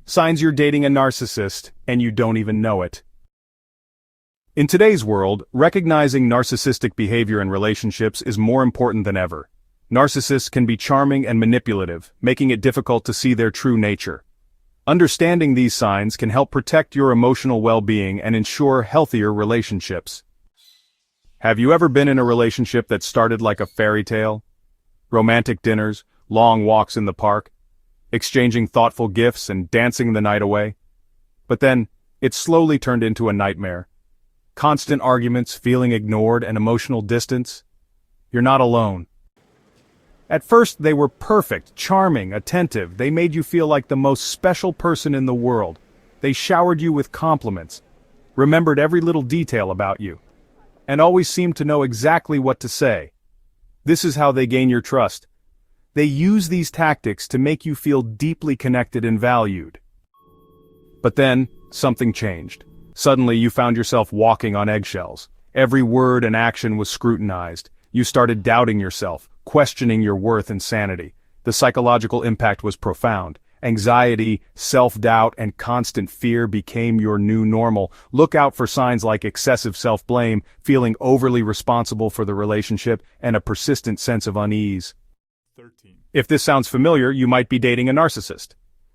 Signs you're dating a narcissist, and you don't even know it. In today's world, recognizing narcissistic behavior in relationships is more important than ever. Narcissists can be charming and manipulative, making it difficult to see their true nature. Understanding these signs can help protect your emotional well-being and ensure healthier relationships. Have you ever been in a relationship that started like a fairy tale? Romantic dinners, long walks in the park, exchanging thoughtful gifts and dancing the night away. But then, it slowly turned into a nightmare. Constant arguments, feeling ignored, and emotional distance. You're not alone. At first, they were perfect, charming, attentive. They made you feel like the most special person in the world. They showered you with compliments, remembered every little detail about you, and always seemed to know exactly what to say. This is how they gain your trust. They use these tactics to make you feel deeply connected and valued. But then, something changed. Suddenly you found yourself walking on eggshells. Every word and action was scrutinized. You started doubting yourself, questioning your worth and sanity. The psychological impact was profound. Anxiety, self-doubt, and constant fear became your new normal. Look out for signs like excessive self-blame, feeling overly responsible for the relationship, and a persistent sense of unease. If this sounds familiar, you might be dating a narcissist.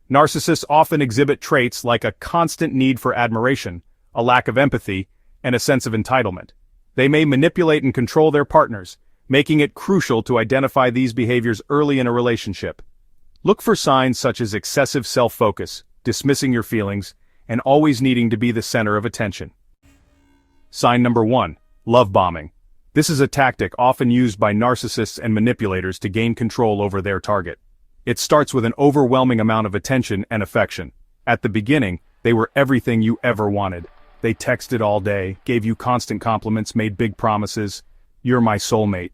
Narcissists often exhibit traits like a constant need for admiration, a lack of empathy, and a sense of entitlement. They may manipulate and control their partners, making it crucial to identify these behaviors early in a relationship. Look for signs such as excessive self-focus, dismissing your feelings, and always needing to be the center of attention. Sign number 1, love bombing. This is a tactic often used by narcissists and manipulators to gain control over their target. It starts with an overwhelming amount of attention and affection. At the beginning, they were everything you ever wanted. They texted all day, gave you constant compliments, made big promises. You're my soulmate.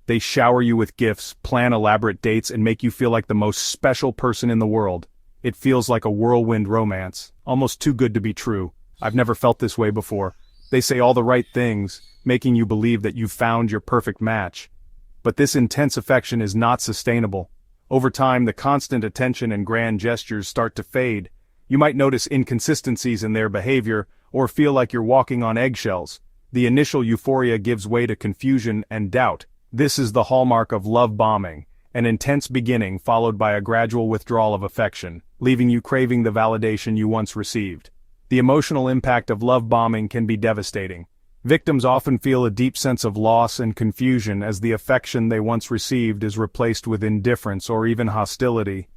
They shower you with gifts, plan elaborate dates, and make you feel like the most special person in the world. It feels like a whirlwind romance, almost too good to be true. I've never felt this way before. They say all the right things, making you believe that you've found your perfect match. But this intense affection is not sustainable. Over time, the constant attention and grand gestures start to fade. You might notice inconsistencies in their behavior, or feel like you're walking on eggshells. The initial euphoria gives way to confusion and doubt. This is the hallmark of love bombing, an intense beginning followed by a gradual withdrawal of affection, leaving you craving the validation you once received. The emotional impact of love bombing can be devastating. Victims often feel a deep sense of loss and confusion as the affection they once received is replaced with indifference or even hostility.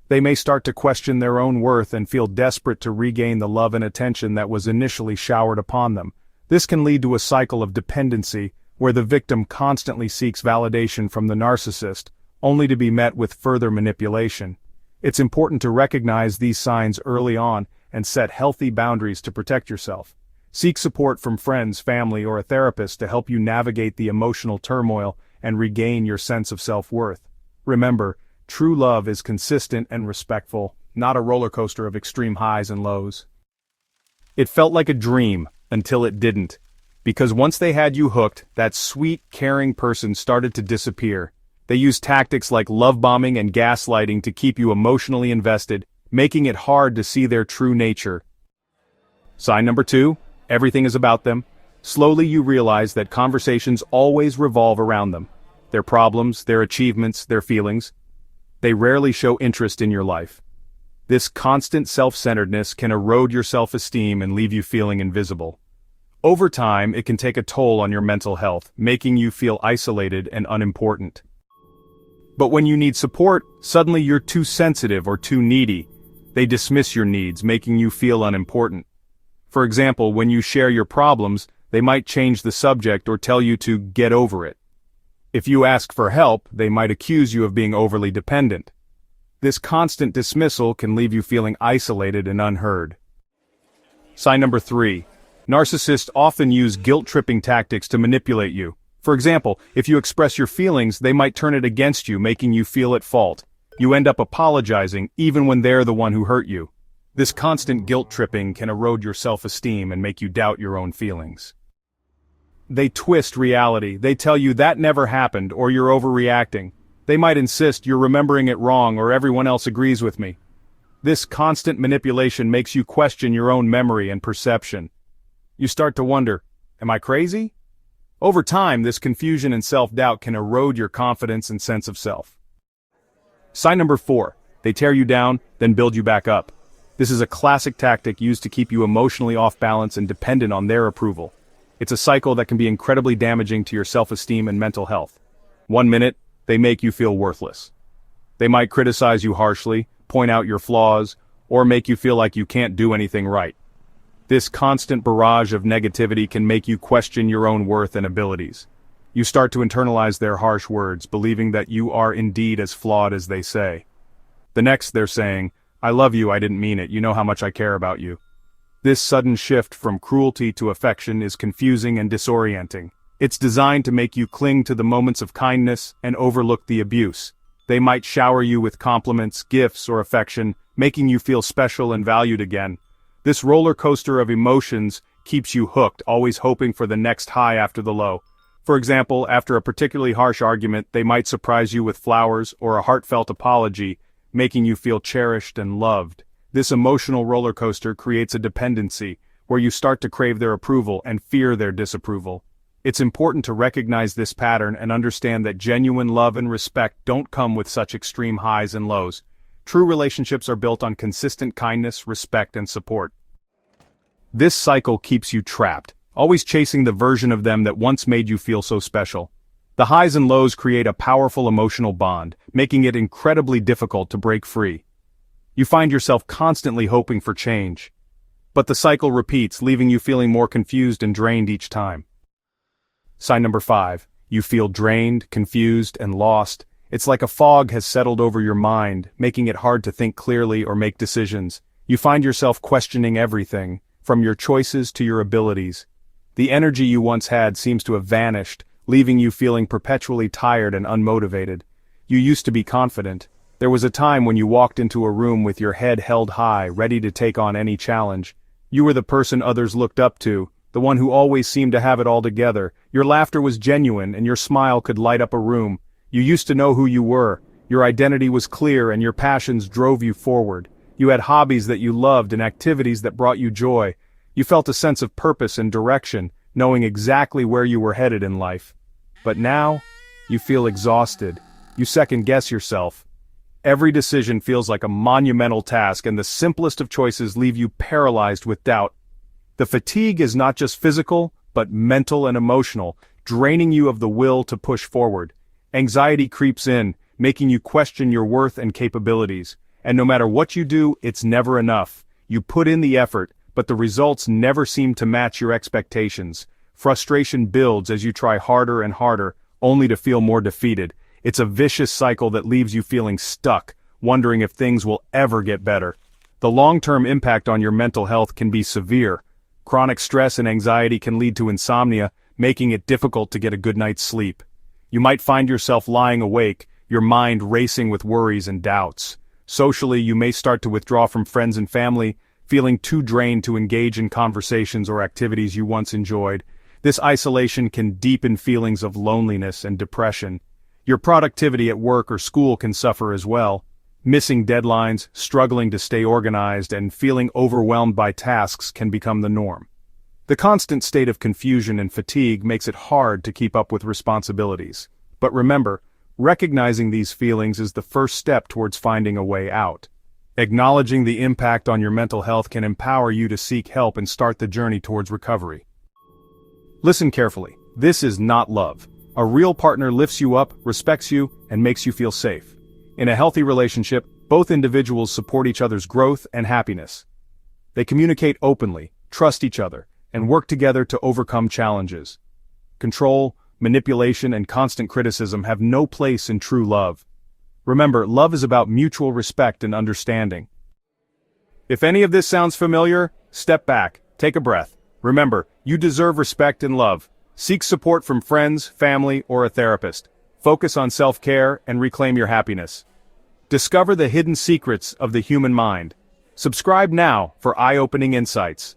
They may start to question their own worth and feel desperate to regain the love and attention that was initially showered upon them. This can lead to a cycle of dependency, where the victim constantly seeks validation from the narcissist, only to be met with further manipulation. It's important to recognize these signs early on and set healthy boundaries to protect yourself. Seek support from friends, family, or a therapist to help you navigate the emotional turmoil and regain your sense of self-worth. Remember, true love is consistent and respectful, not a roller coaster of extreme highs and lows. It felt like a dream until it didn't, because once they had you hooked, that sweet, caring person started to disappear. They used tactics like love bombing and gaslighting to keep you emotionally invested, making it hard to see their true nature. Sign number 2, everything is about them. Slowly you realize that conversations always revolve around them. Their problems, their achievements, their feelings. They rarely show interest in your life. This constant self-centeredness can erode your self-esteem and leave you feeling invisible. Over time, it can take a toll on your mental health, making you feel isolated and unimportant. But when you need support, suddenly you're too sensitive or too needy. They dismiss your needs, making you feel unimportant. For example, when you share your problems, they might change the subject or tell you to get over it. If you ask for help, they might accuse you of being overly dependent. This constant dismissal can leave you feeling isolated and unheard. Sign number 3. Narcissists often use guilt-tripping tactics to manipulate you. For example, if you express your feelings, they might turn it against you, making you feel at fault. You end up apologizing, even when they're the one who hurt you. This constant guilt-tripping can erode your self-esteem and make you doubt your own feelings. They twist reality. They tell you that never happened or you're overreacting. They might insist you're remembering it wrong or everyone else agrees with me. This constant manipulation makes you question your own memory and perception. You start to wonder, am I crazy? Over time, this confusion and self-doubt can erode your confidence and sense of self. Sign number 4. They tear you down, then build you back up. This is a classic tactic used to keep you emotionally off balance and dependent on their approval. It's a cycle that can be incredibly damaging to your self-esteem and mental health. One minute, they make you feel worthless. They might criticize you harshly, point out your flaws, or make you feel like you can't do anything right. This constant barrage of negativity can make you question your own worth and abilities. You start to internalize their harsh words, believing that you are indeed as flawed as they say. The next they're saying, "I love you, I didn't mean it, you know how much I care about you." This sudden shift from cruelty to affection is confusing and disorienting. It's designed to make you cling to the moments of kindness and overlook the abuse. They might shower you with compliments, gifts, or affection, making you feel special and valued again. This roller coaster of emotions keeps you hooked, always hoping for the next high after the low. For example, after a particularly harsh argument, they might surprise you with flowers or a heartfelt apology, making you feel cherished and loved. This emotional roller coaster creates a dependency, where you start to crave their approval and fear their disapproval. It's important to recognize this pattern and understand that genuine love and respect don't come with such extreme highs and lows. True relationships are built on consistent kindness, respect, and support. This cycle keeps you trapped, always chasing the version of them that once made you feel so special. The highs and lows create a powerful emotional bond, making it incredibly difficult to break free. You find yourself constantly hoping for change. But the cycle repeats, leaving you feeling more confused and drained each time. Sign number 5. You feel drained, confused, and lost. It's like a fog has settled over your mind, making it hard to think clearly or make decisions. You find yourself questioning everything, from your choices to your abilities. The energy you once had seems to have vanished, leaving you feeling perpetually tired and unmotivated. You used to be confident. There was a time when you walked into a room with your head held high, ready to take on any challenge. You were the person others looked up to, the one who always seemed to have it all together. Your laughter was genuine and your smile could light up a room. You used to know who you were. Your identity was clear and your passions drove you forward. You had hobbies that you loved and activities that brought you joy. You felt a sense of purpose and direction, knowing exactly where you were headed in life. But now, you feel exhausted. You second-guess yourself. Every decision feels like a monumental task, and the simplest of choices leave you paralyzed with doubt. The fatigue is not just physical, but mental and emotional, draining you of the will to push forward. Anxiety creeps in, making you question your worth and capabilities. And no matter what you do, it's never enough. You put in the effort, but the results never seem to match your expectations. Frustration builds as you try harder and harder, only to feel more defeated. It's a vicious cycle that leaves you feeling stuck, wondering if things will ever get better. The long-term impact on your mental health can be severe. Chronic stress and anxiety can lead to insomnia, making it difficult to get a good night's sleep. You might find yourself lying awake, your mind racing with worries and doubts. Socially, you may start to withdraw from friends and family, feeling too drained to engage in conversations or activities you once enjoyed. This isolation can deepen feelings of loneliness and depression. Your productivity at work or school can suffer as well. Missing deadlines, struggling to stay organized, and feeling overwhelmed by tasks can become the norm. The constant state of confusion and fatigue makes it hard to keep up with responsibilities. But remember, recognizing these feelings is the first step towards finding a way out. Acknowledging the impact on your mental health can empower you to seek help and start the journey towards recovery. Listen carefully. This is not love. A real partner lifts you up, respects you, and makes you feel safe. In a healthy relationship, both individuals support each other's growth and happiness. They communicate openly, trust each other, and work together to overcome challenges. Control, manipulation, and constant criticism have no place in true love. Remember, love is about mutual respect and understanding. If any of this sounds familiar, step back, take a breath. Remember, you deserve respect and love. Seek support from friends, family, or a therapist. Focus on self-care and reclaim your happiness. Discover the hidden secrets of the human mind. Subscribe now for eye-opening insights.